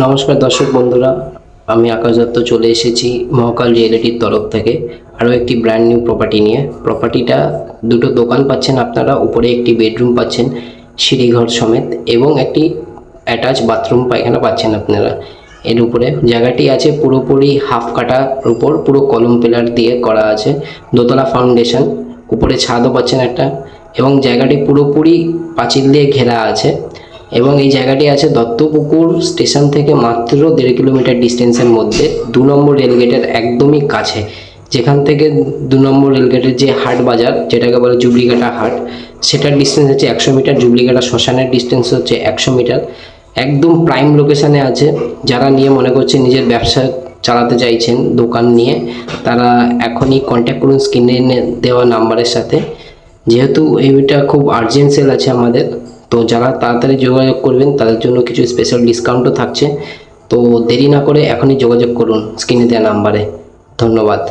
নমস্কার দর্শক বন্ধুরা, আমি আকাশ দত্ত চলে এসেছি মহাকাল রিয়েলিটির তরফ থেকে আরও একটি ব্র্যান্ড নিউ প্রপার্টি নিয়ে। প্রপার্টিটা দুটো দোকান পাচ্ছেন আপনারা, উপরে একটি বেডরুম পাচ্ছেন সিঁড়িঘর সমেত এবং একটি অ্যাটাচ বাথরুম পায়খানা পাচ্ছেন আপনারা। এর উপরে জায়গাটি আছে পুরোপুরি হাফ কাটার উপর, পুরো কলম পিলার দিয়ে করা আছে, দোতলা ফাউন্ডেশন, উপরে ছাদও পাচ্ছেন একটা, এবং জায়গাটি পুরোপুরি পাঁচিল দিয়ে ঘেরা আছে। এবং এই জায়গাটি আছে দত্তপুকুর স্টেশন থেকে মাত্র 1.5 কিলোমিটার ডিস্টেন্সের মধ্যে, 2 নম্বর রেলগেটের একদমই কাছে। যেখান থেকে 2 নম্বর রেলগেটের যে হাট বাজার, যেটাকে বলে জুবলিঘাটা হাট, সেটার ডিস্টেন্স হচ্ছে 100 মিটার, জুবলিঘাটা শ্মশানের ডিস্টেন্স হচ্ছে 100 মিটার। একদম প্রাইম লোকেশানে আছে। যারা নিয়ে মনে করছে নিজের ব্যবসা চালাতে চাইছেন দোকান নিয়ে, তারা এখনই কন্ট্যাক্ট করুন স্ক্রিনে দেওয়া নাম্বারের সাথে। যেহেতু এইটা খুব আর্জেন্ট সেল আছে আমাদের, তো যারা তাড়াতাড়ি যোগাযোগ করবেন তাদের জন্য কিছু স্পেশাল ডিসকাউন্টও থাকছে। তো দেরি না করে এখনই যোগাযোগ করুন স্ক্রিনে দেওয়া নাম্বারে। ধন্যবাদ।